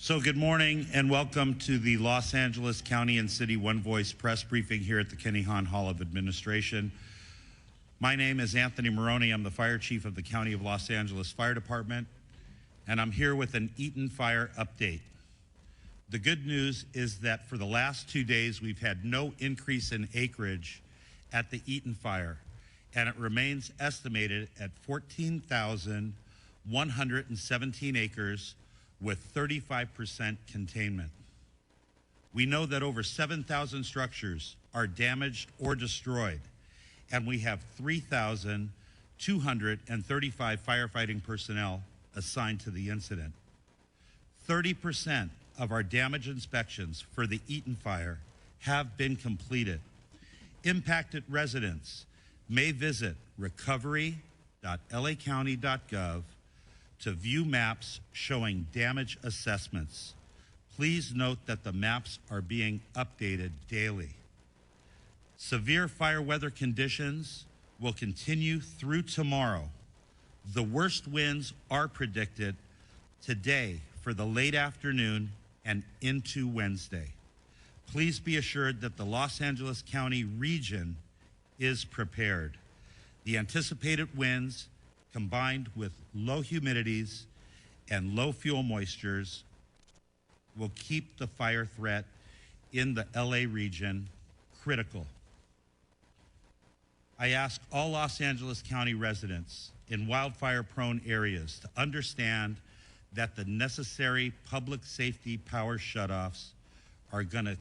So good morning and welcome to the Los Angeles County and City One Voice press briefing here at the Kenny Hahn Hall of Administration. My name is Anthony Maroney. I'm the fire chief of the County of Los Angeles Fire Department, and I'm here with an Eaton Fire update. The good news is that for the last 2 days, we've had no increase in acreage at the Eaton Fire, and it remains estimated at 14,117 acres with 35% containment. We know that over 7,000 structures are damaged or destroyed, and we have 3,235 firefighting personnel assigned to the incident. 30% of our damage inspections for the Eaton Fire have been completed. Impacted residents may visit recovery.lacounty.gov to view maps showing damage assessments. Please note that the maps are being updated daily. Severe fire weather conditions will continue through tomorrow. The worst winds are predicted today for the late afternoon and into Wednesday. Please be assured that the Los Angeles County region is prepared. The anticipated winds, combined with low humidities and low fuel moistures, will keep the fire threat in the LA region critical. I ask all Los Angeles County residents in wildfire-prone areas to understand that the necessary public safety power shutoffs are going to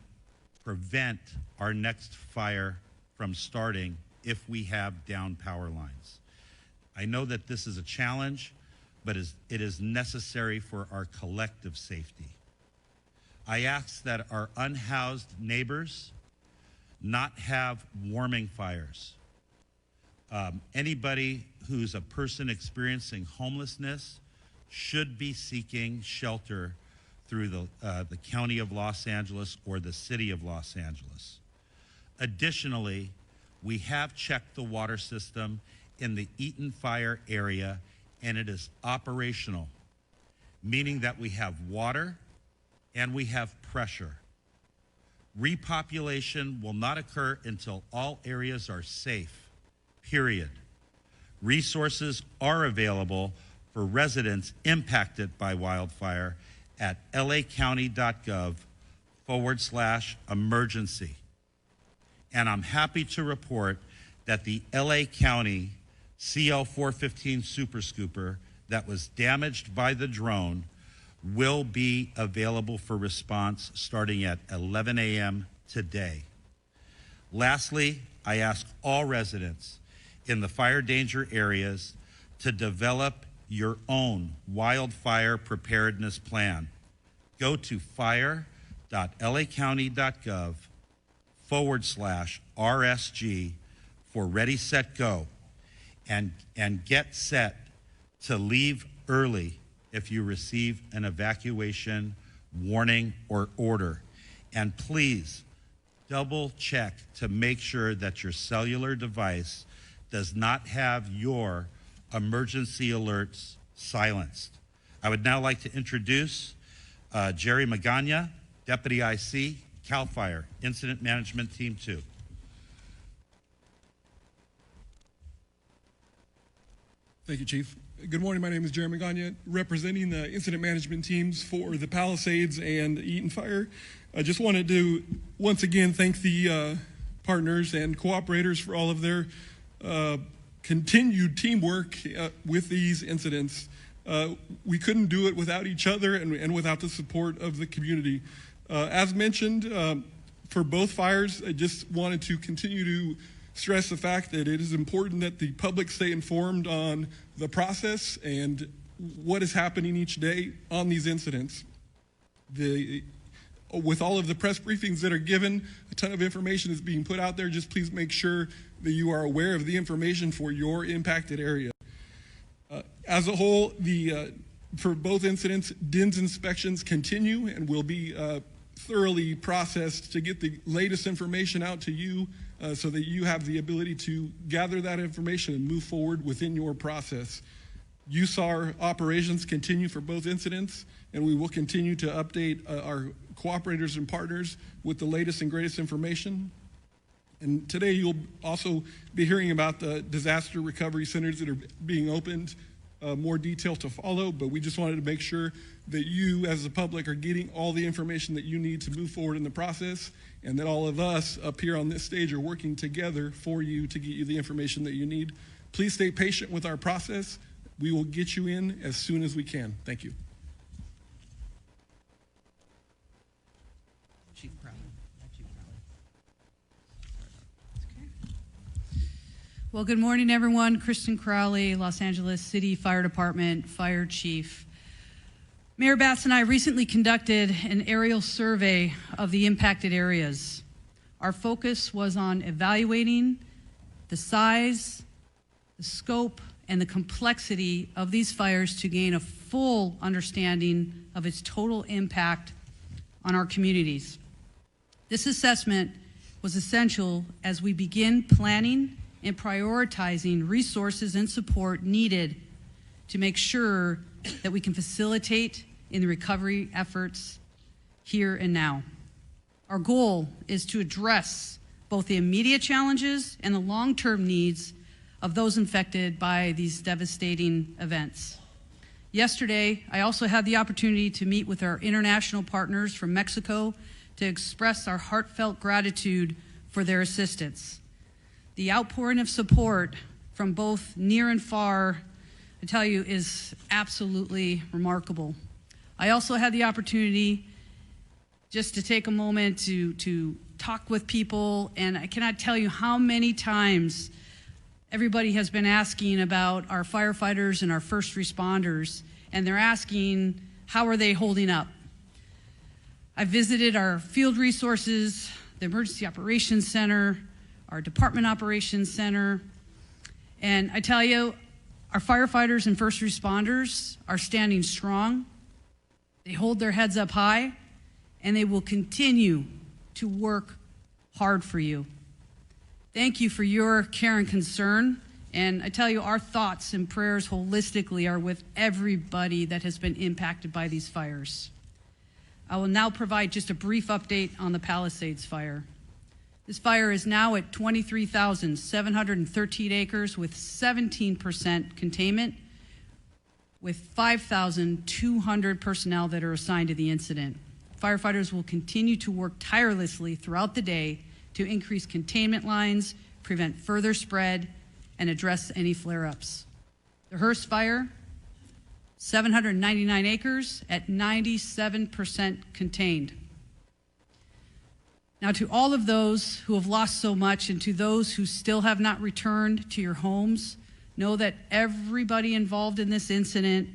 prevent our next fire from starting if we have down power lines. I know that this is a challenge, but it is necessary for our collective safety. I ask that our unhoused neighbors not have warming fires. Anybody who's a person experiencing homelessness should be seeking shelter through the County of Los Angeles or the City of Los Angeles. Additionally, we have checked the water system in the Eaton Fire area, and it is operational, meaning that we have water and we have pressure. Repopulation will not occur until all areas are safe, period. Resources are available for residents impacted by wildfire at lacounty.gov/emergency. And I'm happy to report that the LA County CL-415 Super Scooper that was damaged by the drone will be available for response starting at 11 a.m. today. Lastly, I ask all residents in the fire danger areas to develop your own wildfire preparedness plan. Go to fire.lacounty.gov/RSG for Ready, Set, Go, and get set to leave early if you receive an evacuation warning or order. And please double check to make sure that your cellular device does not have your emergency alerts silenced. I would now like to introduce Jerry Magana, Deputy IC, CAL FIRE, Incident Management Team 2. Thank you, Chief. Good morning. My name is Jeremy Gagne, representing the incident management teams for the Palisades and Eaton Fire. I just wanted to once again thank the partners and cooperators for all of their continued teamwork with these incidents. We couldn't do it without each other and without the support of the community. As mentioned, for both fires, I just wanted to continue to stress the fact that it is important that the public stay informed on the process and what is happening each day on these incidents. With all of the press briefings that are given, a ton of information is being put out there. Just please make sure that you are aware of the information for your impacted area. As a whole, for both incidents, DINS inspections continue and will be thoroughly processed to get the latest information out to you so that you have the ability to gather that information and move forward within your process. USAR operations continue for both incidents, and we will continue to update our cooperators and partners with the latest and greatest information. And today you'll also be hearing about the disaster recovery centers that are being opened, more detail to follow, but we just wanted to make sure that you as the public are getting all the information that you need to move forward in the process, and that all of us up here on this stage are working together for you to get you the information that you need. Please stay patient with our process. We will get you in as soon as we can. Thank you. Chief Crowley. Chief Crowley. Okay. Well, good morning, everyone. Kristen Crowley, Los Angeles City Fire Department Fire Chief. Mayor Batts and I recently conducted an aerial survey of the impacted areas. Our focus was on evaluating the size, the scope, and the complexity of these fires to gain a full understanding of its total impact on our communities. This assessment was essential as we begin planning and prioritizing resources and support needed to make sure that we can facilitate in the recovery efforts here and now. Our goal is to address both the immediate challenges and the long-term needs of those infected by these devastating events. Yesterday, I also had the opportunity to meet with our international partners from Mexico to express our heartfelt gratitude for their assistance. The outpouring of support from both near and far, I tell you, is absolutely remarkable. I also had the opportunity just to take a moment to talk with people, and I cannot tell you how many times everybody has been asking about our firefighters and our first responders, and they're asking, how are they holding up? I visited our field resources, the Emergency Operations Center, our Department Operations Center, and I tell you, our firefighters and first responders are standing strong. They hold their heads up high, and they will continue to work hard for you. Thank you for your care and concern, and I tell you, our thoughts and prayers holistically are with everybody that has been impacted by these fires. I will now provide just a brief update on the Palisades fire. This fire is now at 23,713 acres with 17% containment, with 5,200 personnel that are assigned to the incident. Firefighters will continue to work tirelessly throughout the day to increase containment lines, prevent further spread, and address any flare-ups. The Hearst fire, 799 acres at 97% contained. Now, to all of those who have lost so much and to those who still have not returned to your homes, know that everybody involved in this incident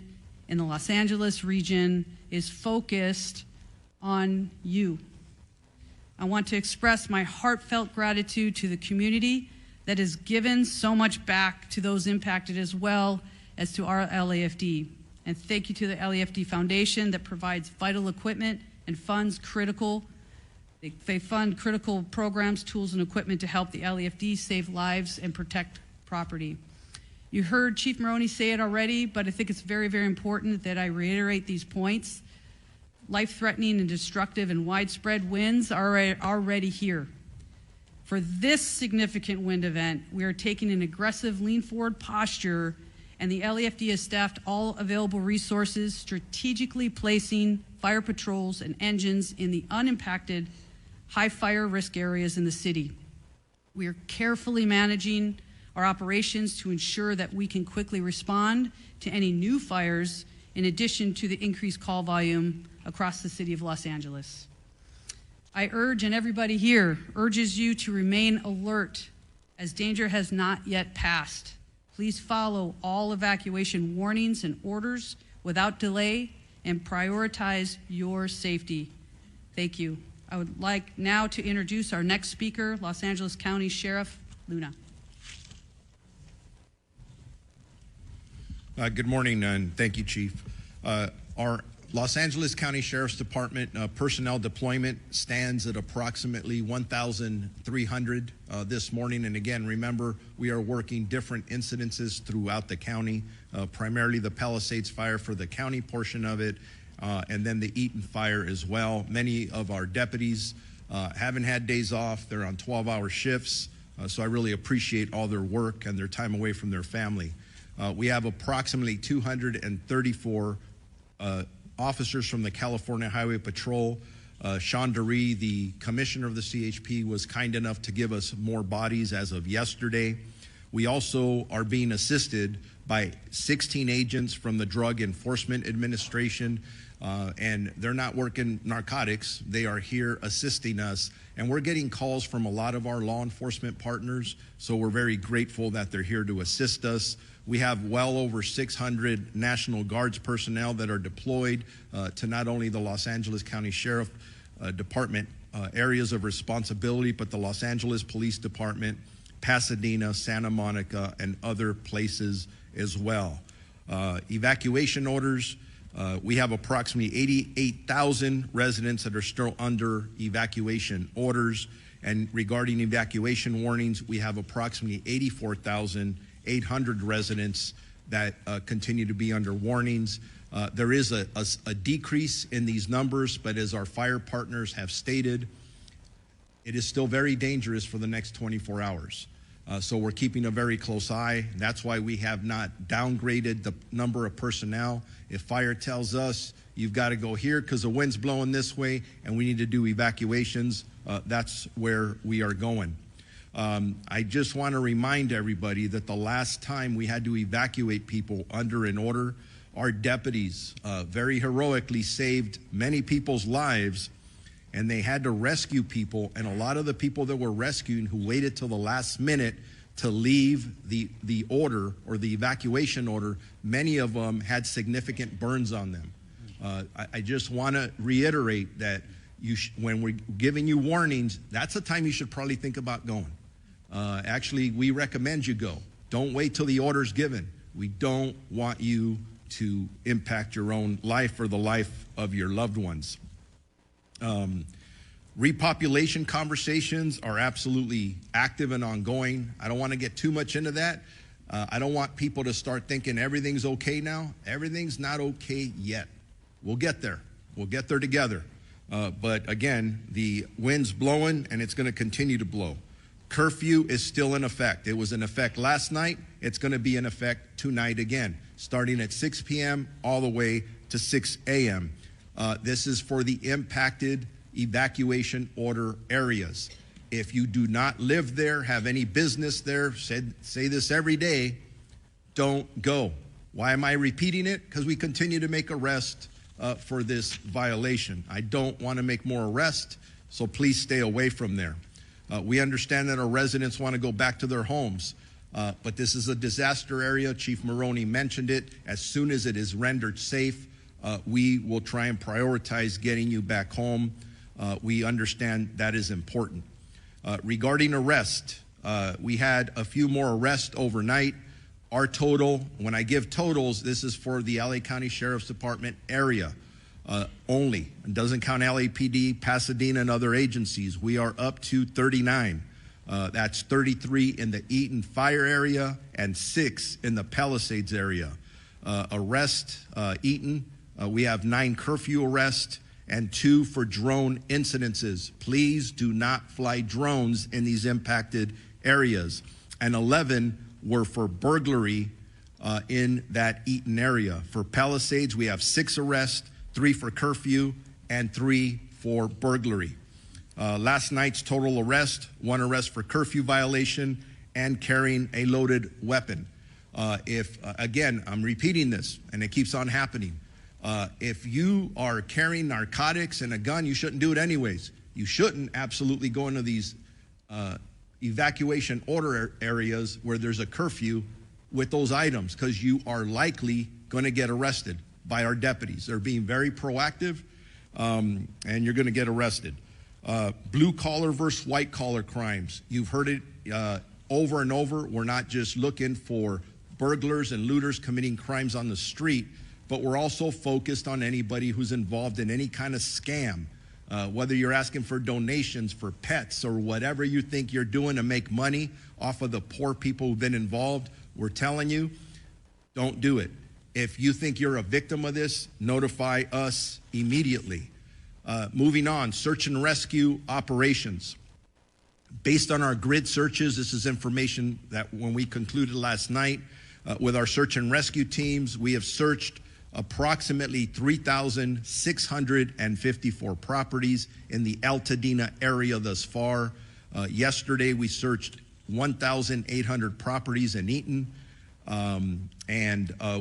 in the Los Angeles region is focused on you. I want to express my heartfelt gratitude to the community that has given so much back to those impacted as well as to our LAFD. And thank you to the LAFD Foundation that provides vital equipment and funds critical. They fund critical programs, tools, and equipment to help the LAFD save lives and protect property. You heard Chief Maroney say it already, but I think it's very, very important that I reiterate these points. Life-threatening and destructive and widespread winds are already here. For this significant wind event, we are taking an aggressive lean-forward posture, and the LAFD has staffed all available resources, strategically placing fire patrols and engines in the unimpacted high fire risk areas in the city. We are carefully managing our operations to ensure that we can quickly respond to any new fires, in addition to the increased call volume across the city of Los Angeles. I urge, and everybody here urges you to remain alert as danger has not yet passed. Please follow all evacuation warnings and orders without delay and prioritize your safety. Thank you. I would like now to introduce our next speaker, Los Angeles County Sheriff Luna. Good morning, and thank you, Chief. Our Los Angeles County Sheriff's Department personnel deployment stands at approximately 1,300 this morning. And again, remember, we are working different incidences throughout the county, primarily the Palisades fire for the county portion of it, and then the Eaton fire as well. Many of our deputies haven't had days off. They're on 12-hour shifts. So I really appreciate all their work and their time away from their family. We have approximately 234 officers from the California Highway Patrol. Sean DeRee, the commissioner of the CHP, was kind enough to give us more bodies as of yesterday. We also are being assisted by 16 agents from the Drug Enforcement Administration, and they're not working narcotics. They are here assisting us, and we're getting calls from a lot of our law enforcement partners, so we're very grateful that they're here to assist us. We have well over 600 National Guards personnel that are deployed to not only the Los Angeles County Sheriff Department areas of responsibility, but the Los Angeles Police Department, Pasadena, Santa Monica, and other places as well. Evacuation orders, we have approximately 88,000 residents that are still under evacuation orders. And regarding evacuation warnings, we have approximately 84,800 residents that continue to be under warnings. There is a decrease in these numbers, but as our fire partners have stated, it is still very dangerous for the next 24 hours. So we're keeping a very close eye. That's why we have not downgraded the number of personnel. If fire tells us you've got to go here because the wind's blowing this way and we need to do evacuations, that's where we are going. I just want to remind everybody that the last time we had to evacuate people under an order, our deputies very heroically saved many people's lives, and they had to rescue people, and a lot of the people that were rescuing who waited till the last minute to leave the order or the evacuation order, many of them had significant burns on them. I just want to reiterate that when we're giving you warnings, that's the time you should probably think about going. Actually, we recommend you go. Don't wait till the order's given. We don't want you to impact your own life or the life of your loved ones. Repopulation conversations are absolutely active and ongoing. I don't want to get too much into that. I don't want people to start thinking everything's okay now. Everything's not okay yet. We'll get there. We'll get there together. But again, the wind's blowing and it's going to continue to blow. Curfew is still in effect. It was in effect last night. It's going to be in effect tonight again, starting at 6 p.m. all the way to 6 a.m. This is for the impacted evacuation order areas. If you do not live there, have any business there, say this every day, don't go. Why am I repeating it? Because we continue to make arrests for this violation. I don't want to make more arrests, so please stay away from there. We understand that our residents want to go back to their homes, but this is a disaster area. Chief Maroney mentioned it. As soon as it is rendered safe, we will try and prioritize getting you back home. We understand that is important. Regarding arrest, we had a few more arrests overnight. Our total, when I give totals, this is for the LA County Sheriff's Department area only. It doesn't count LAPD, Pasadena, and other agencies. We are up to 39. That's 33 in the Eaton fire area and 6 in the Palisades area. Eaton, we have 9 curfew arrests and 2 for drone incidences. Please do not fly drones in these impacted areas. And 11 were for burglary in that Eaton area. For Palisades, we have 6 arrests, 3 for curfew, and 3 for burglary. Last night's total arrest, 1 arrest for curfew violation and carrying a loaded weapon. Again, I'm repeating this, and it keeps on happening. If you are carrying narcotics and a gun, you shouldn't do it anyways. You shouldn't absolutely go into these evacuation order areas where there's a curfew with those items, because you are likely going to get arrested by our deputies. They're being very proactive, and you're going to get arrested. Blue collar versus white collar crimes. You've heard it over and over. We're not just looking for burglars and looters committing crimes on the street. but we're also focused on anybody who's involved in any kind of scam. Whether you're asking for donations for pets or whatever you think you're doing to make money off of the poor people who've been involved, we're telling you, don't do it. If you think you're a victim of this, notify us immediately. Moving on, search and rescue operations. Based on our grid searches, this is information that when we concluded last night with our search and rescue teams, we have searched approximately 3,654 properties in the Altadena area thus far. Yesterday, we searched 1,800 properties in Eaton.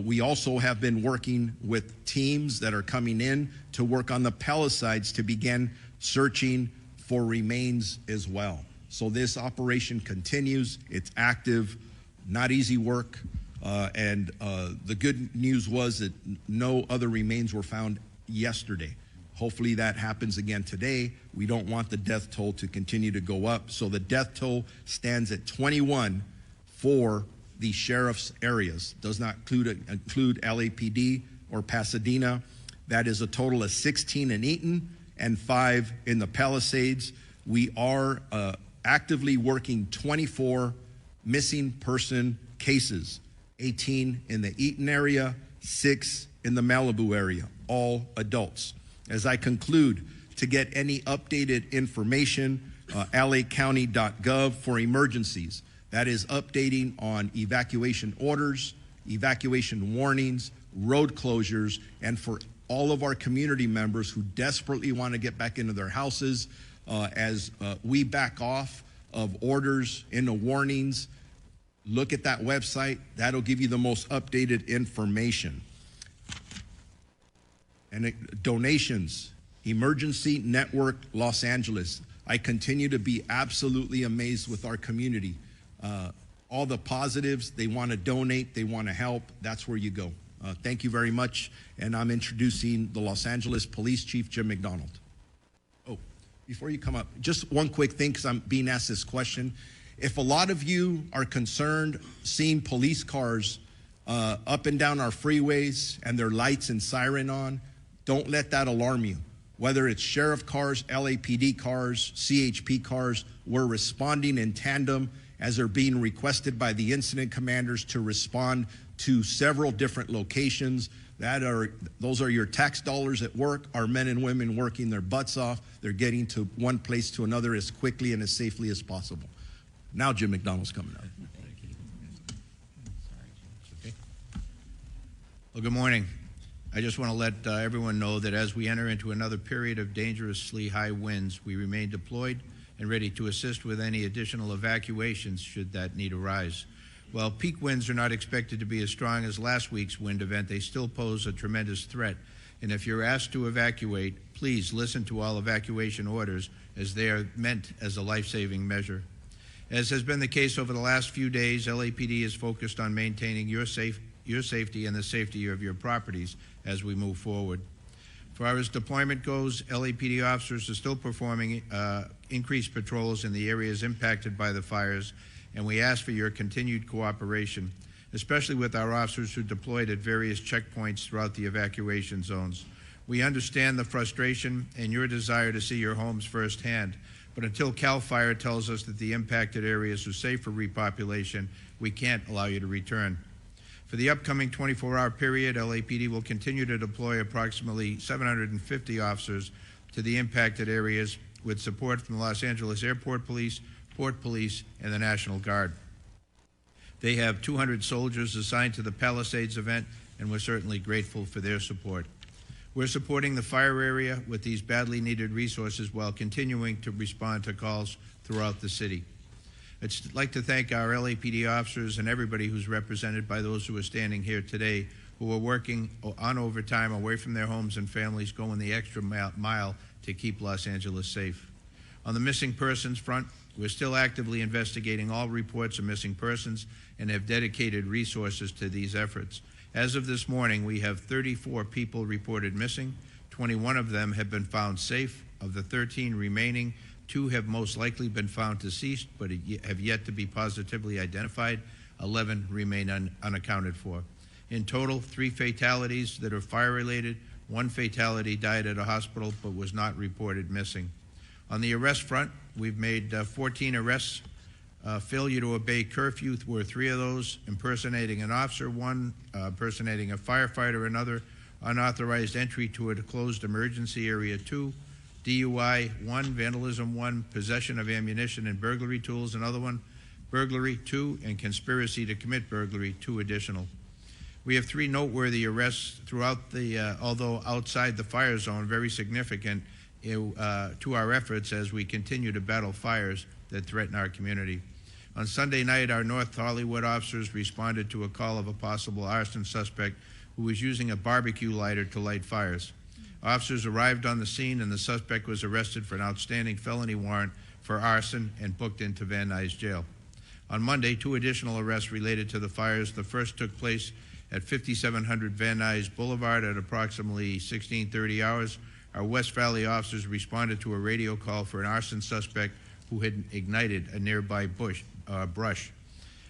We also have been working with teams that are coming in to work on the Palisades to begin searching for remains as well. So this operation continues. It's active, not easy work. The good news was that no other remains were found yesterday. Hopefully that happens again today. We don't want the death toll to continue to go up. So the death toll stands at 21 for the sheriff's areas. Does not include LAPD or Pasadena. That is a total of 16 in Eaton and 5 in the Palisades. We are actively working 24 missing person cases, 18 in the Eaton area, 6 in the Malibu area, all adults. As I conclude, to get any updated information, lacounty.gov for emergencies. That is updating on evacuation orders, evacuation warnings, road closures, and for all of our community members who desperately want to get back into their houses, as we back off of orders into warnings, look at that website. That'll give you the most updated information. And donations, Emergency Network Los Angeles. I continue to be absolutely amazed with our community. All the positives, they want to donate, they want to help. That's where you go. Thank you very much. And I'm introducing the Los Angeles Police Chief, Jim McDonald. Oh, before you come up, just one quick thing, because I'm being asked this question. If a lot of you are concerned seeing police cars up and down our freeways and their lights and siren on, don't let that alarm you. Whether it's sheriff cars, LAPD cars, CHP cars, we're responding in tandem as they're being requested by the incident commanders to respond to several different locations. Those are your tax dollars at work. Our men and women working their butts off. They're getting to one place to another as quickly and as safely as possible. Now Jim McDonald's coming up. Well, good morning. I just want to let everyone know that as we enter into another period of dangerously high winds, we remain deployed and ready to assist with any additional evacuations should that need arise. While peak winds are not expected to be as strong as last week's wind event, they still pose a tremendous threat. And if you're asked to evacuate, please listen to all evacuation orders, as they are meant as a life-saving measure. As has been the case over the last few days, LAPD is focused on maintaining your safety and the safety of your properties as we move forward. As far as deployment goes, LAPD officers are still performing increased patrols in the areas impacted by the fires, and we ask for your continued cooperation, especially with our officers who deployed at various checkpoints throughout the evacuation zones. We understand the frustration and your desire to see your homes firsthand, but until CAL FIRE tells us that the impacted areas are safe for repopulation, we can't allow you to return. For the upcoming 24-hour period, LAPD will continue to deploy approximately 750 officers to the impacted areas with support from the Los Angeles Airport Police, Port Police, and the National Guard. They have 200 soldiers assigned to the Palisades event, and we're certainly grateful for their support. We're supporting the fire area with these badly needed resources while continuing to respond to calls throughout the city. I'd like to thank our LAPD officers and everybody who's represented by those who are standing here today, who are working on overtime away from their homes and families, going the extra mile to keep Los Angeles safe. On the missing persons front, we're still actively investigating all reports of missing persons and have dedicated resources to these efforts. As of this morning, we have 34 people reported missing. 21 of them have been found safe. Of the 13 remaining, 2 have most likely been found deceased but have yet to be positively identified. 11 remain unaccounted for. In total, 3 fatalities that are fire-related. 1 fatality died at a hospital but was not reported missing. On the arrest front, we've made 14 arrests. Failure to obey curfew were 3 of those, impersonating an officer 1, impersonating a firefighter another, unauthorized entry to a closed emergency area 2, DUI 1, vandalism 1, possession of ammunition and burglary tools another 1, burglary 2, and conspiracy to commit burglary 2 additional. We have 3 noteworthy arrests throughout the, although outside the fire zone, very significant to our efforts as we continue to battle fires that threaten our community. On Sunday night, our North Hollywood officers responded to a call of a possible arson suspect who was using a barbecue lighter to light fires. Officers arrived on the scene and the suspect was arrested for an outstanding felony warrant for arson and booked into Van Nuys Jail. On Monday, 2 additional arrests related to the fires. The first took place at 5700 Van Nuys Boulevard at approximately 16:30 hours. Our West Valley officers responded to a radio call for an arson suspect who had ignited a nearby brush.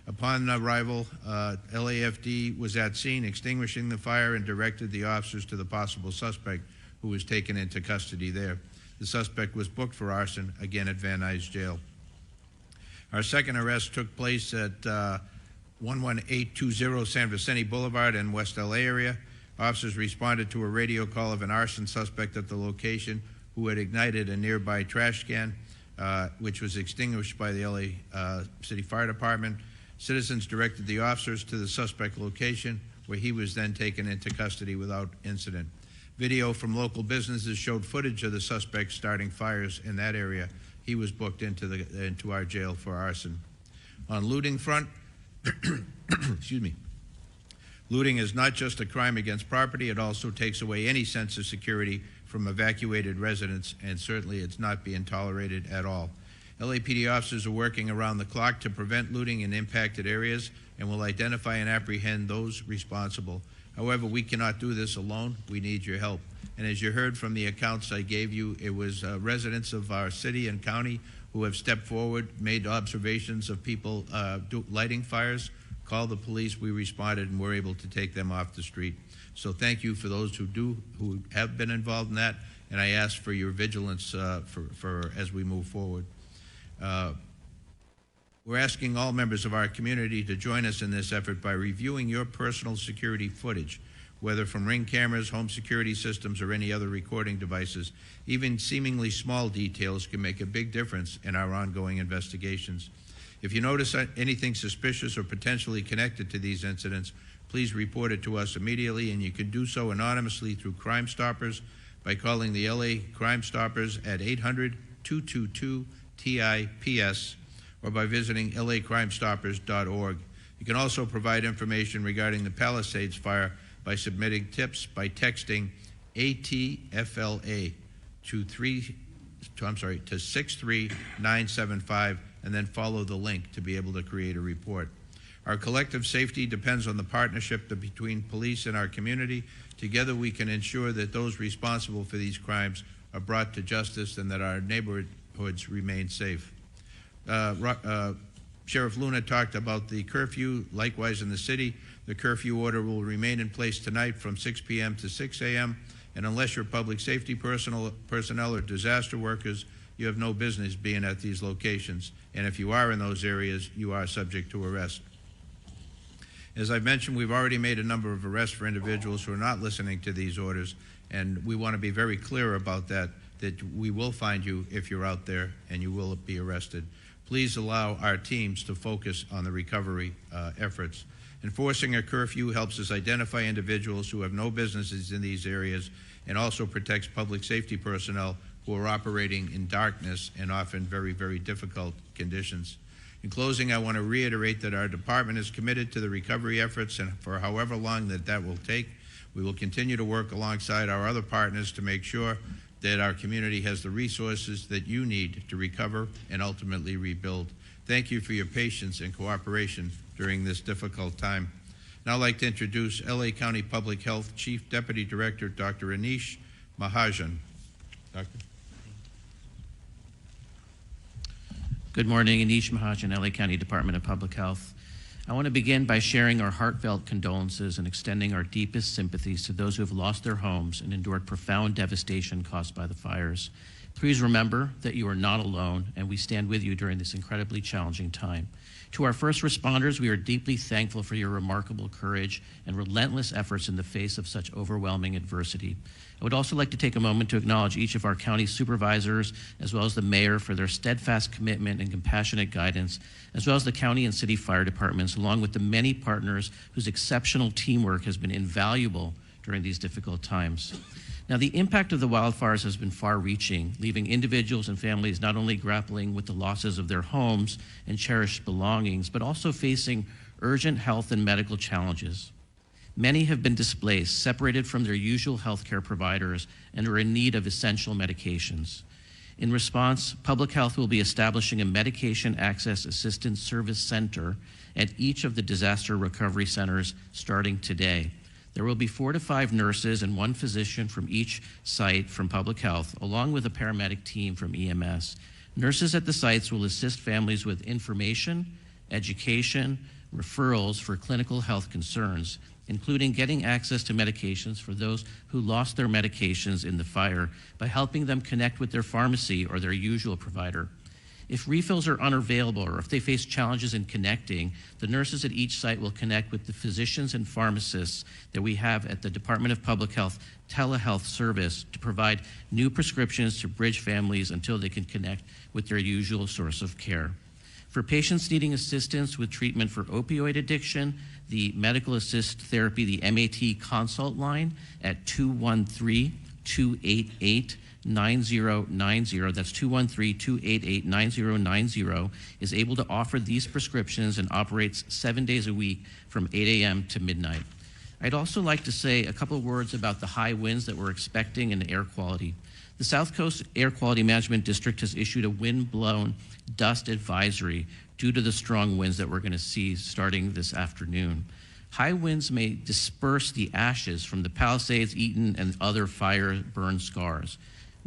Upon arrival, LAFD was at scene, extinguishing the fire, and directed the officers to the possible suspect, who was taken into custody there. The suspect was booked for arson, again at Van Nuys Jail. Our second arrest took place at 11820 San Vicente Boulevard in West LA area. Officers responded to a radio call of an arson suspect at the location who had ignited a nearby trash can, which was extinguished by the LA City Fire Department. Citizens directed the officers to the suspect location, where he was then taken into custody without incident. Video from local businesses showed footage of the suspect starting fires in that area. He was booked into our jail for arson. On looting front, excuse me, looting is not just a crime against property, it also takes away any sense of security from evacuated residents, and certainly it's not being tolerated at all. LAPD officers are working around the clock to prevent looting in impacted areas and will identify and apprehend those responsible. However, we cannot do this alone. We need your help. And as you heard from the accounts I gave you, it was residents of our city and county who have stepped forward, made observations of people lighting fires, called the police, we responded, and were able to take them off the street. So thank you for those who have been involved in that, and I ask for your vigilance for as we move forward. We're asking all members of our community to join us in this effort by reviewing your personal security footage, whether from Ring cameras, home security systems, or any other recording devices. Even seemingly small details can make a big difference in our ongoing investigations. If you notice anything suspicious or potentially connected to these incidents, please report it to us immediately, and you can do so anonymously through Crime Stoppers by calling the LA Crime Stoppers at 800-222-TIPS or by visiting lacrimestoppers.org. You can also provide information regarding the Palisades fire by submitting tips by texting ATFLA to 63975 and then follow the link to be able to create a report. Our collective safety depends on the partnership between police and our community. Together we can ensure that those responsible for these crimes are brought to justice and that our neighborhoods remain safe. Sheriff Luna talked about the curfew. Likewise in the city, the curfew order will remain in place tonight from 6 p.m. to 6 a.m. And unless you're public safety personnel or disaster workers, you have no business being at these locations. And if you are in those areas, you are subject to arrest. As I've mentioned, we've already made a number of arrests for individuals who are not listening to these orders, and we want to be very clear about that we will find you if you're out there and you will be arrested. Please allow our teams to focus on the recovery efforts. Enforcing a curfew helps us identify individuals who have no businesses in these areas and also protects public safety personnel who are operating in darkness and often very, very difficult conditions. In closing, I want to reiterate that our department is committed to the recovery efforts, and for however long that will take, we will continue to work alongside our other partners to make sure that our community has the resources that you need to recover and ultimately rebuild. Thank you for your patience and cooperation during this difficult time. Now I'd like to introduce LA County Public Health Chief Deputy Director, Dr. Anish Mahajan. Doctor. Good morning, Anish Mahajan, LA County Department of Public Health. I want to begin by sharing our heartfelt condolences and extending our deepest sympathies to those who have lost their homes and endured profound devastation caused by the fires. Please remember that you are not alone, and we stand with you during this incredibly challenging time. To our first responders, we are deeply thankful for your remarkable courage and relentless efforts in the face of such overwhelming adversity. I would also like to take a moment to acknowledge each of our county supervisors, as well as the mayor, for their steadfast commitment and compassionate guidance, as well as the county and city fire departments, along with the many partners whose exceptional teamwork has been invaluable during these difficult times. Now, the impact of the wildfires has been far-reaching, leaving individuals and families not only grappling with the losses of their homes and cherished belongings, but also facing urgent health and medical challenges. Many have been displaced, separated from their usual healthcare providers, and are in need of essential medications. In response, Public Health will be establishing a Medication Access Assistance Service Center at each of the disaster recovery centers starting today. There will be 4 to 5 nurses and 1 physician from each site from Public Health, along with a paramedic team from EMS. Nurses at the sites will assist families with information, education, referrals for clinical health concerns, including getting access to medications for those who lost their medications in the fire by helping them connect with their pharmacy or their usual provider. If refills are unavailable or if they face challenges in connecting, the nurses at each site will connect with the physicians and pharmacists that we have at the Department of Public Health telehealth service to provide new prescriptions to bridge families until they can connect with their usual source of care. For patients needing assistance with treatment for opioid addiction, the Medical Assist Therapy, the MAT consult line at 213-288-9090, that's 213-288-9090, is able to offer these prescriptions and operates 7 days a week from 8 a.m. to midnight. I'd also like to say a couple of words about the high winds that we're expecting in air quality. The South Coast Air Quality Management District has issued a wind-blown dust advisory due to the strong winds that we're going to see starting this afternoon. High winds may disperse the ashes from the Palisades, Eaton, and other fire burn scars.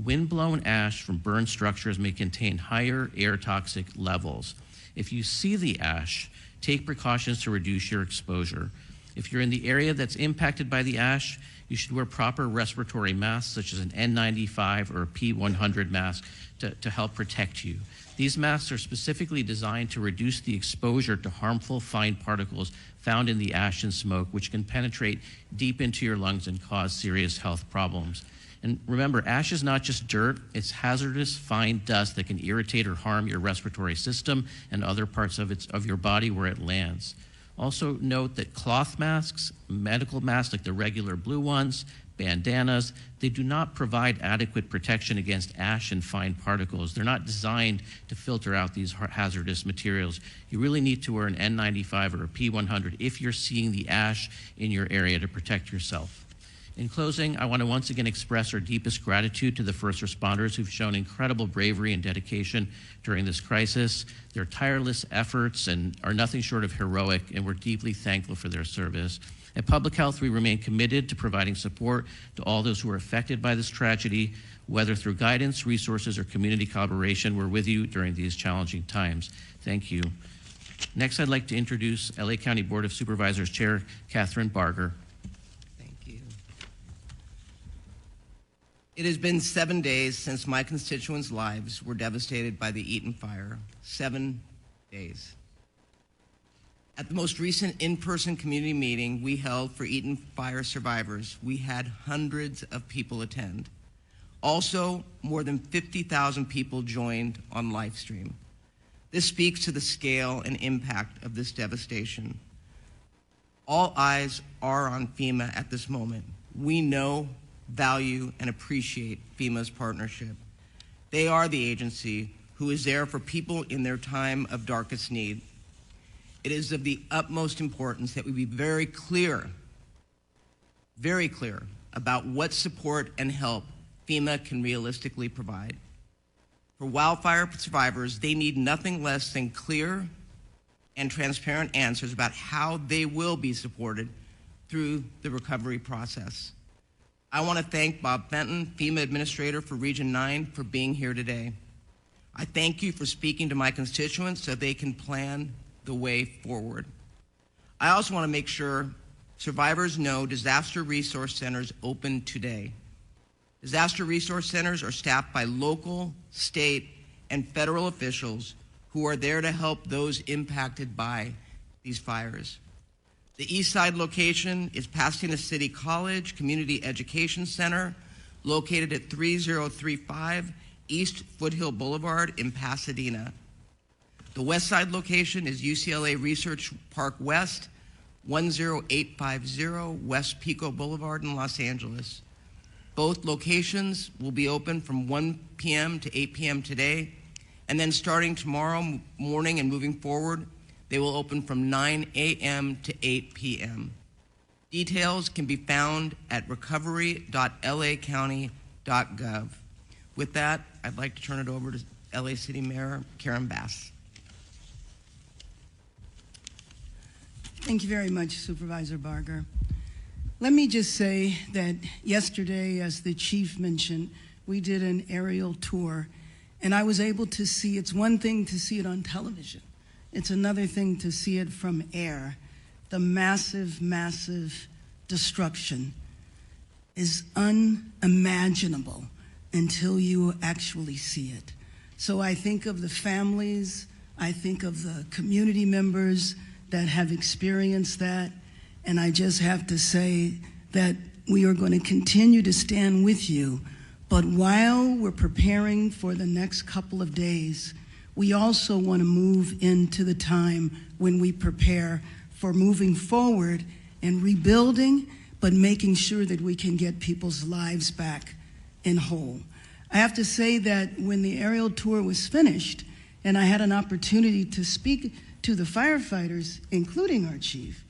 Wind-blown ash from burned structures may contain higher air toxic levels. If you see the ash, take precautions to reduce your exposure. If you're in the area that's impacted by the ash, you should wear proper respiratory masks, such as an N95 or a P100 mask, to help protect you. These masks are specifically designed to reduce the exposure to harmful fine particles found in the ash and smoke, which can penetrate deep into your lungs and cause serious health problems. And remember, ash is not just dirt, it's hazardous fine dust that can irritate or harm your respiratory system and other parts of your body where it lands. Also note that cloth masks, medical masks like the regular blue ones, bandanas, they do not provide adequate protection against ash and fine particles. They're not designed to filter out these hazardous materials. You really need to wear an N95 or a P100 if you're seeing the ash in your area to protect yourself. In closing, I want to once again express our deepest gratitude to the first responders who've shown incredible bravery and dedication during this crisis. Their tireless efforts are nothing short of heroic, and we're deeply thankful for their service. At Public Health, we remain committed to providing support to all those who are affected by this tragedy, whether through guidance, resources, or community collaboration. We're with you during these challenging times. Thank you. Next, I'd like to introduce LA County Board of Supervisors Chair Catherine Barger. It has been 7 days since my constituents' lives were devastated by the Eaton fire. 7 days. At the most recent in-person community meeting we held for Eaton fire survivors, we had hundreds of people attend. Also, more than 50,000 people joined on live stream. This speaks to the scale and impact of this devastation. All eyes are on FEMA at this moment. We know, value, and appreciate FEMA's partnership. They are the agency who is there for people in their time of darkest need. It is of the utmost importance that we be very clear about what support and help FEMA can realistically provide. For wildfire survivors, they need nothing less than clear and transparent answers about how they will be supported through the recovery process. I want to thank Bob Fenton, FEMA Administrator for Region 9, for being here today. I thank you for speaking to my constituents so they can plan the way forward. I also want to make sure survivors know disaster resource centers open today. Disaster resource centers are staffed by local, state, and federal officials who are there to help those impacted by these fires. The East Side location is Pasadena City College Community Education Center, located at 3035 East Foothill Boulevard in Pasadena. The West Side location is UCLA Research Park West, 10850 West Pico Boulevard in Los Angeles. Both locations will be open from 1 p.m. to 8 p.m. today, and then starting tomorrow morning and moving forward, they will open from 9 a.m. to 8 p.m. Details can be found at recovery.lacounty.gov. With that, I'd like to turn it over to LA City Mayor Karen Bass. Thank you very much, Supervisor Barger. Let me just say that yesterday, as the chief mentioned, we did an aerial tour, and I was able to see, it's one thing to see it on television. It's another thing to see it from air. The massive, massive destruction is unimaginable until you actually see it. So I think of the families, I think of the community members that have experienced that, and I just have to say that we are going to continue to stand with you, but while we're preparing for the next couple of days, we also want to move into the time when we prepare for moving forward and rebuilding, but making sure that we can get people's lives back in whole. I have to say that when the aerial tour was finished, and I had an opportunity to speak to the firefighters, including our chief,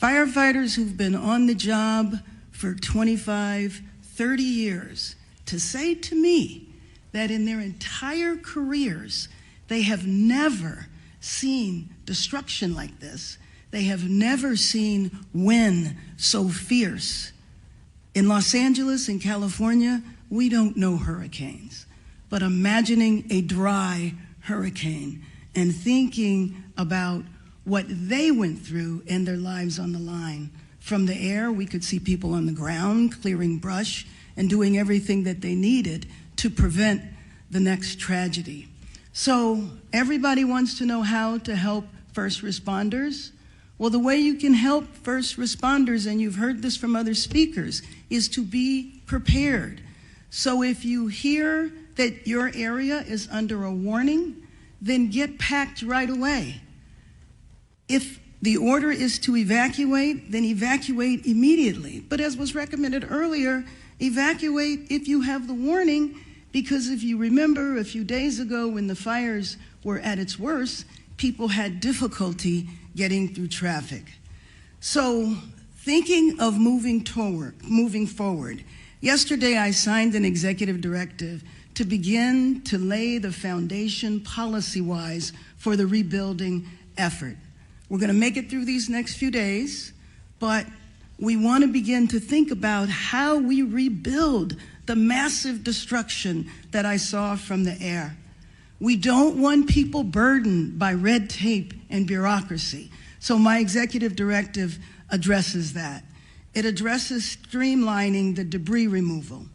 firefighters who've been on the job for 25, 30 years, to say to me that in their entire careers, they have never seen destruction like this. They have never seen wind so fierce. In Los Angeles, in California, we don't know hurricanes, but imagining a dry hurricane and thinking about what they went through and their lives on the line. From the air, we could see people on the ground clearing brush and doing everything that they needed to prevent the next tragedy. So everybody wants to know how to help first responders. Well, the way you can help first responders, and you've heard this from other speakers, is to be prepared. So if you hear that your area is under a warning, then get packed right away. If the order is to evacuate, then evacuate immediately. But as was recommended earlier, evacuate if you have the warning, because if you remember a few days ago when the fires were at its worst, people had difficulty getting through traffic. So thinking of moving forward, yesterday I signed an executive directive to begin to lay the foundation policy-wise for the rebuilding effort. We're going to make it through these next few days, but we want to begin to think about how we rebuild the massive destruction that I saw from the air. We don't want people burdened by red tape and bureaucracy. So my executive directive addresses that. It addresses streamlining the debris removal.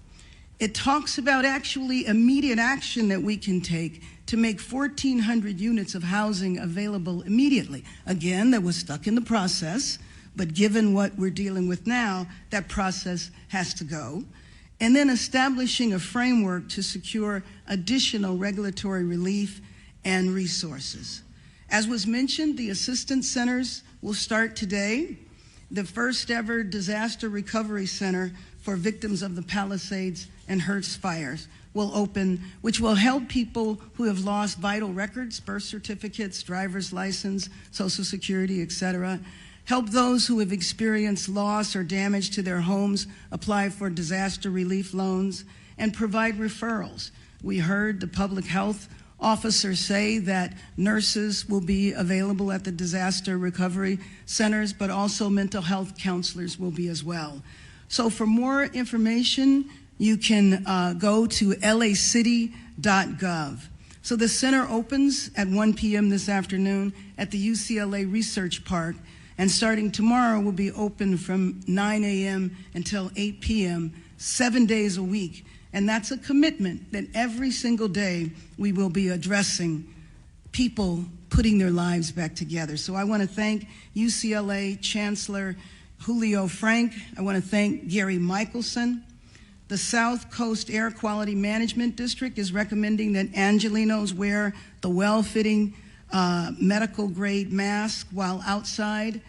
It talks about actually immediate action that we can take to make 1,400 units of housing available immediately. Again, that was stuck in the process, but given what we're dealing with now, that process has to go. And then establishing a framework to secure additional regulatory relief and resources. As was mentioned, the assistance centers will start today. The first ever disaster recovery center for victims of the Palisades and Hertz fires will open, which will help people who have lost vital records, birth certificates, driver's license, Social Security, etc. Help those who have experienced loss or damage to their homes apply for disaster relief loans, and provide referrals. We heard the public health officer say that nurses will be available at the disaster recovery centers, but also mental health counselors will be as well. So for more information, you can go to lacity.gov. So the center opens at 1 p.m. this afternoon at the UCLA Research Park, And starting tomorrow, we'll be open from 9 a.m. until 8 p.m., 7 days a week. And that's a commitment that every single day we will be addressing people putting their lives back together. So I want to thank UCLA Chancellor Julio Frank. I want to thank Gary Michelson. The South Coast Air Quality Management District is recommending that Angelenos wear the well-fitting medical grade mask while outside.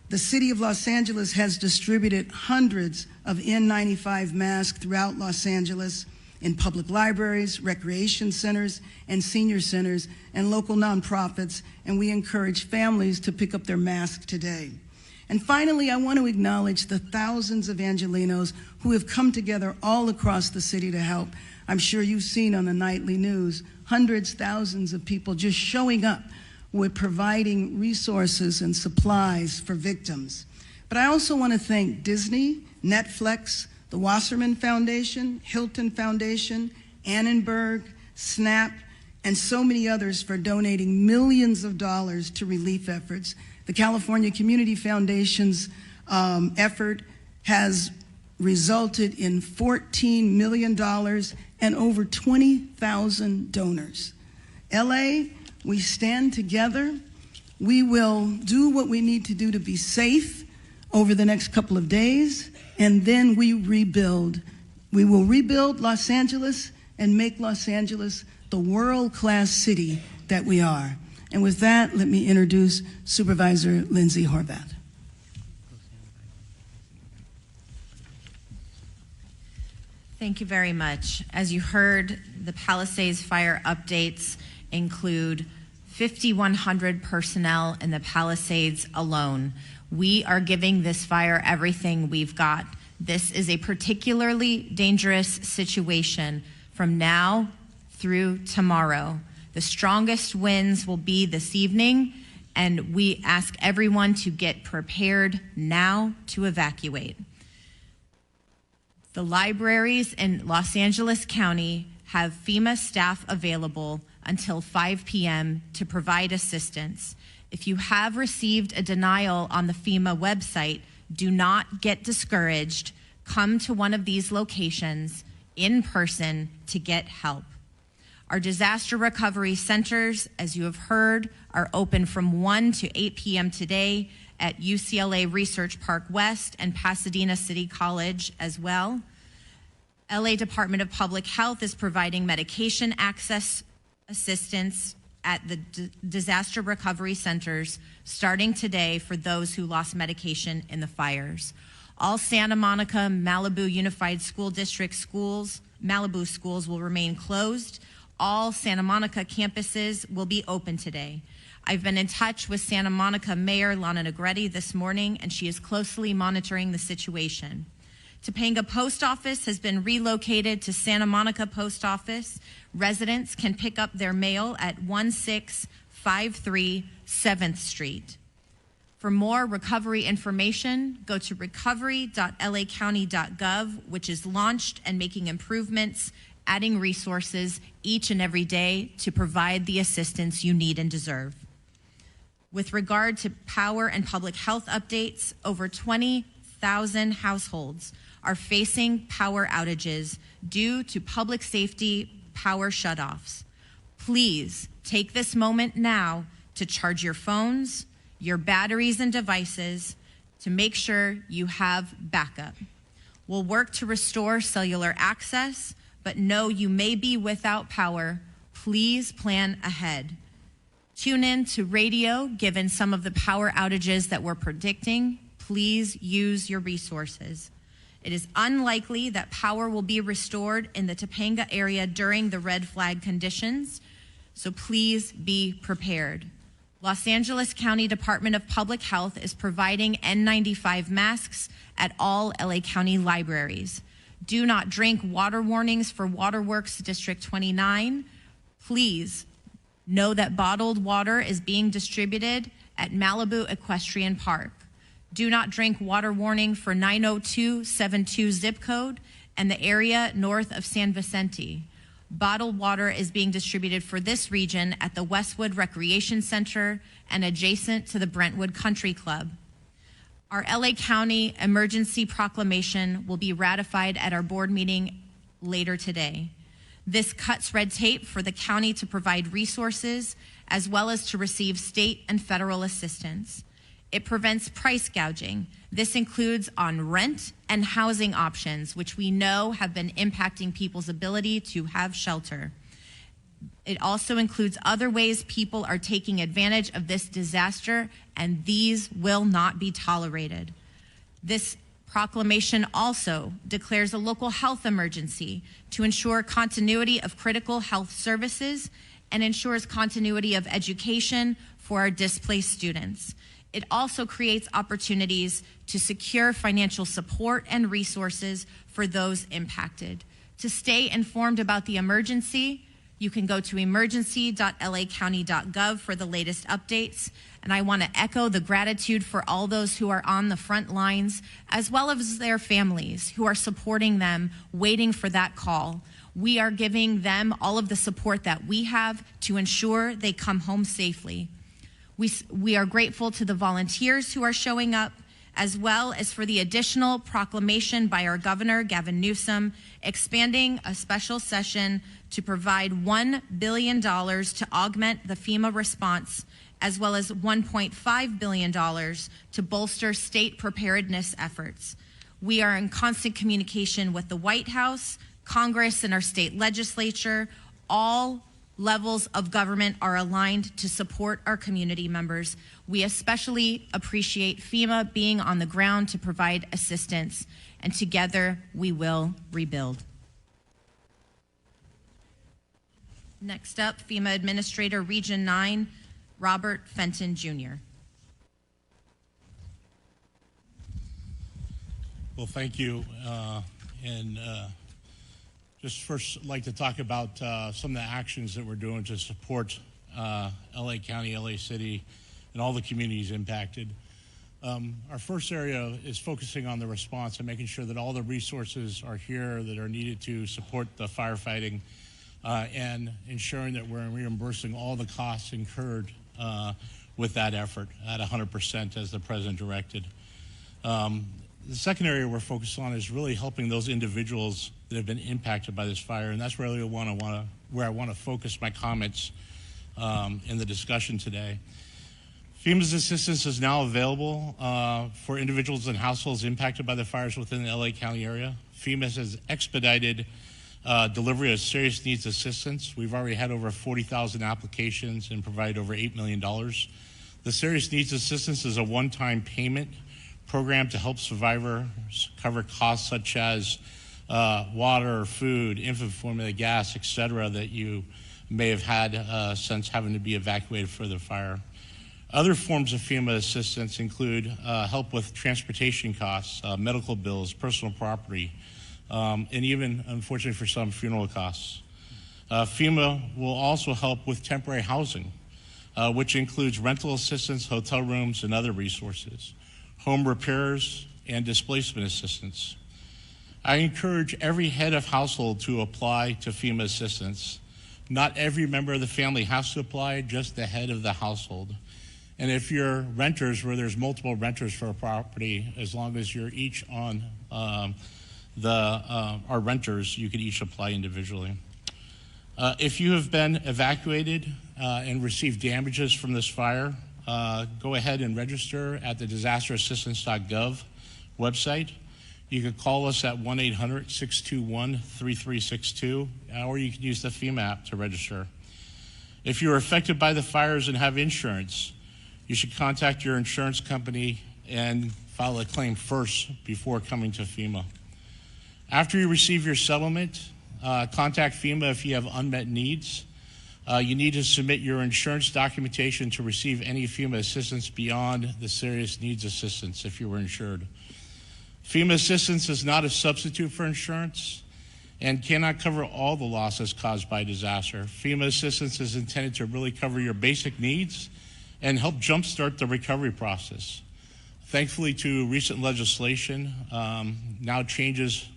The City of Los Angeles has distributed hundreds of N95 masks throughout Los Angeles in public libraries, recreation centers, and senior centers, and local nonprofits, and we encourage families to pick up their mask today. And finally, I want to acknowledge the thousands of Angelenos who have come together all across the city to help. I'm sure you've seen on the nightly news, hundreds, thousands of people just showing up with providing resources and supplies for victims. But I also want to thank Disney, Netflix, the Wasserman Foundation, Hilton Foundation, Annenberg, SNAP, and so many others for donating millions of dollars to relief efforts. The California Community Foundation's effort has resulted in $14 million and over 20,000 donors. LA, we stand together. We will do what we need to do to be safe over the next couple of days, and then we rebuild. We will rebuild Los Angeles and make Los Angeles the world-class city that we are. And with that, let me introduce Supervisor Lindsay Horvath. Thank you very much. As you heard, the Palisades fire updates include 5,100 personnel in the Palisades alone. We are giving this fire everything we've got. This is a particularly dangerous situation from now through tomorrow. The strongest winds will be this evening, and we ask everyone to get prepared now to evacuate. The libraries in Los Angeles County have FEMA staff available until 5 p.m. to provide assistance. If you have received a denial on the FEMA website, do not get discouraged. Come to one of these locations in person to get help. Our disaster recovery centers, as you have heard, are open from 1 to 8 p.m. today at UCLA Research Park West and Pasadena City College as well. LA Department of Public Health is providing medication access assistance at the disaster recovery centers starting today for those who lost medication in the fires. All Santa Monica, Malibu Unified School District schools, Malibu schools will remain closed. All Santa Monica campuses will be open today. I've been in touch with Santa Monica Mayor Lana Negretti this morning, and she is closely monitoring the situation. Topanga Post Office has been relocated to Santa Monica Post Office. Residents can pick up their mail at 1653 7th Street. For more recovery information, go to recovery.lacounty.gov, which is launched and making improvements, adding resources each and every day to provide the assistance you need and deserve. With regard to power and public health updates, over 20,000 households are facing power outages due to public safety power shutoffs. Please take this moment now to charge your phones, your batteries and devices to make sure you have backup. We'll work to restore cellular access, but know you may be without power. Please plan ahead. Tune in to radio given some of the power outages that we're predicting. Please use your resources. It is unlikely that power will be restored in the Topanga area during the red flag conditions, so please be prepared. Los Angeles County Department of Public Health is providing N95 masks at all LA County libraries. Do not drink water warnings for Waterworks District 29. Please know that bottled water is being distributed at Malibu Equestrian Park. Do not drink water warning for 90272 zip code and the area north of San Vicente. Bottled water is being distributed for this region at the Westwood Recreation Center and adjacent to the Brentwood Country Club. Our LA County emergency proclamation will be ratified at our board meeting later today. This cuts red tape for the county to provide resources as well as to receive state and federal assistance. It prevents price gouging. This includes on rent and housing options, which we know have been impacting people's ability to have shelter. It also includes other ways people are taking advantage of this disaster, and these will not be tolerated. This proclamation also declares a local health emergency to ensure continuity of critical health services and ensures continuity of education for our displaced students. It also creates opportunities to secure financial support and resources for those impacted. To stay informed about the emergency, you can go to emergency.lacounty.gov for the latest updates. And I want to echo the gratitude for all those who are on the front lines, as well as their families who are supporting them, waiting for that call. We are giving them all of the support that we have to ensure they come home safely. We are grateful to the volunteers who are showing up, as well as for the additional proclamation by our governor, Gavin Newsom, expanding a special session to provide $1 billion to augment the FEMA response, as well as $1.5 billion to bolster state preparedness efforts. We are in constant communication with the White House, Congress, and our state legislature. All levels of government are aligned to support our community members. We especially appreciate FEMA being on the ground to provide assistance, and together we will rebuild. Next up, FEMA Administrator Region 9, Robert Fenton Jr. Well, thank you. Just first like to talk about some of the actions that we're doing to support LA County, LA City, and all the communities impacted. Our first area is focusing on the response and making sure that all the resources are here that are needed to support the firefighting and ensuring that we're reimbursing all the costs incurred with that effort at 100% as the President directed. The second area we're focused on is really helping those individuals that have been impacted by this fire, and that's really where I want to focus my comments in the discussion today. FEMA's assistance is now available for individuals and households impacted by the fires within the LA County area. FEMA has expedited delivery of serious needs assistance. We've already had over 40,000 applications and provided over $8 million. The serious needs assistance is a one-time payment program to help survivors cover costs such as water, food, infant formula, gas, etc., that you may have had since having to be evacuated for the fire. Other forms of FEMA assistance include help with transportation costs, medical bills, personal property, and even, unfortunately for some, funeral costs. FEMA will also help with temporary housing, which includes rental assistance, hotel rooms, and other resources, home repairs, and displacement assistance. I encourage every head of household to apply to FEMA assistance. Not every member of the family has to apply, just the head of the household. And if you're renters, where there's multiple renters for a property, as long as you're each on our renters, you could each apply individually. If you have been evacuated and received damages from this fire, go ahead and register at the disasterassistance.gov website. You can call us at 1-800-621-3362, or you can use the FEMA app to register. If you are affected by the fires and have insurance, you should contact your insurance company and file a claim first before coming to FEMA. After you receive your settlement, contact FEMA if you have unmet needs. You need to submit your insurance documentation to receive any FEMA assistance beyond the serious needs assistance if you were insured. FEMA assistance is not a substitute for insurance and cannot cover all the losses caused by disaster. FEMA assistance is intended to really cover your basic needs and help jumpstart the recovery process. Thankfully, to recent legislation, now changes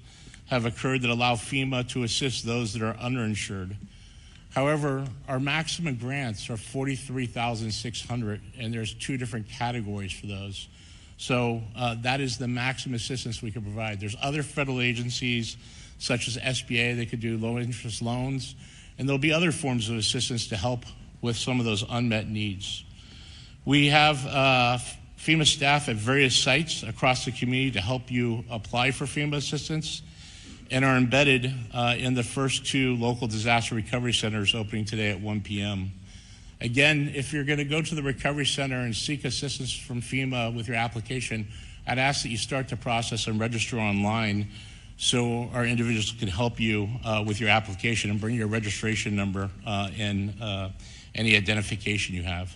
have occurred that allow FEMA to assist those that are underinsured. However, our maximum grants are $43,600, and there's two different categories for those. So that is the maximum assistance we can provide. There's other federal agencies such as SBA that could do low interest loans, and there'll be other forms of assistance to help with some of those unmet needs. We have FEMA staff at various sites across the community to help you apply for FEMA assistance, and are embedded in the first 2 local disaster recovery centers opening today at 1 p.m. Again, if you're going to go to the recovery center and seek assistance from FEMA with your application, I'd ask that you start the process and register online so our individuals can help you with your application and bring your registration number and any identification you have.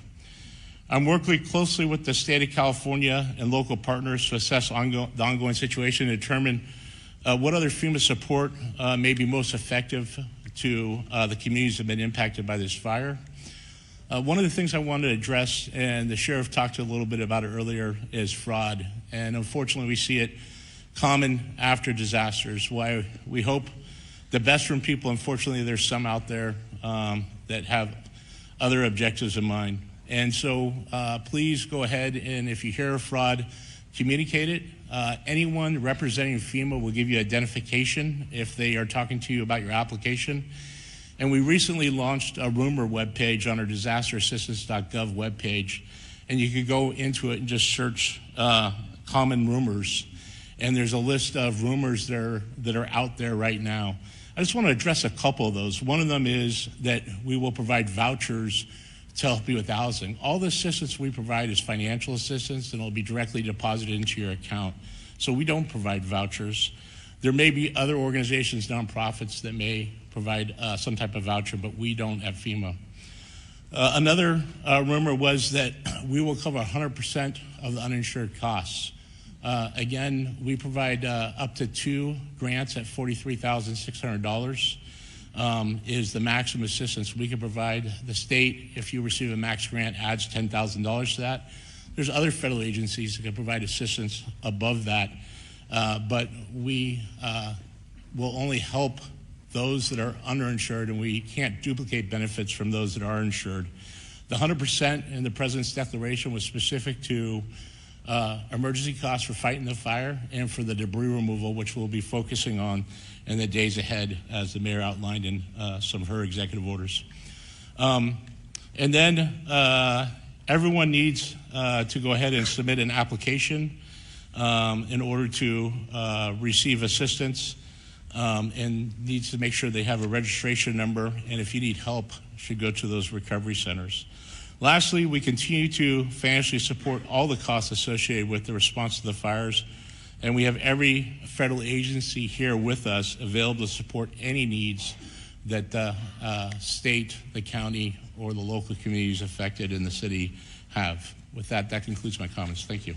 I'm working closely with the state of California and local partners to assess the ongoing situation and determine what other FEMA support may be most effective to the communities that have been impacted by this fire. One of the things I wanted to address, and the sheriff talked a little bit about it earlier, is fraud. And unfortunately, we see it common after disasters. Why we hope the best from people, unfortunately, there's some out there that have other objectives in mind. And so please go ahead, and if you hear of fraud, communicate it. Anyone representing FEMA will give you identification if they are talking to you about your application. And we recently launched a rumor webpage on our disasterassistance.gov webpage, and you could go into it and just search common rumors. And there's a list of rumors that are out there right now. I just want to address a couple of those. One of them is that we will provide vouchers to help you with housing. All the assistance we provide is financial assistance, and it'll be directly deposited into your account. So we don't provide vouchers. There may be other organizations, nonprofits, that may provide some type of voucher, but we don't at FEMA. Another rumor was that we will cover 100% of the uninsured costs. Again, we provide up to 2 grants at $43,600 is the maximum assistance we can provide. The state, if you receive a max grant, adds $10,000 to that. There's other federal agencies that can provide assistance above that, but we will only help those that are underinsured, and we can't duplicate benefits from those that are insured. The 100% in the President's declaration was specific to emergency costs for fighting the fire and for the debris removal, which we'll be focusing on in the days ahead, as the mayor outlined in some of her executive orders. And then everyone needs to go ahead and submit an application in order to receive assistance, and needs to make sure they have a registration number, and if you need help, should go to those recovery centers. Lastly, we continue to financially support all the costs associated with the response to the fires, and we have every federal agency here with us available to support any needs that the state, the county, or the local communities affected in the city have. With that, that concludes my comments. Thank you.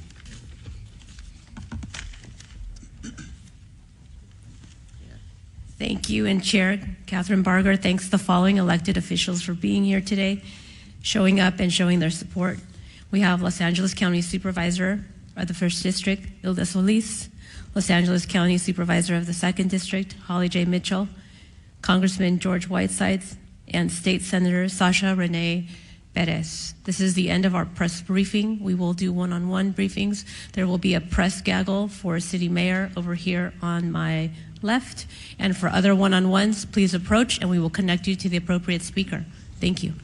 Thank you, and Chair Catherine Barger thanks the following elected officials for being here today, showing up and showing their support. We have Los Angeles County Supervisor of the 1st District, Hilda Solis, Los Angeles County Supervisor of the 2nd District, Holly J. Mitchell, Congressman George Whitesides, and State Senator Sasha Renee Perez. This is the end of our press briefing. We will do one-on-one briefings. There will be a press gaggle for City Mayor over here on my left, and for other one-on-ones, please approach and we will connect you to the appropriate speaker. Thank you.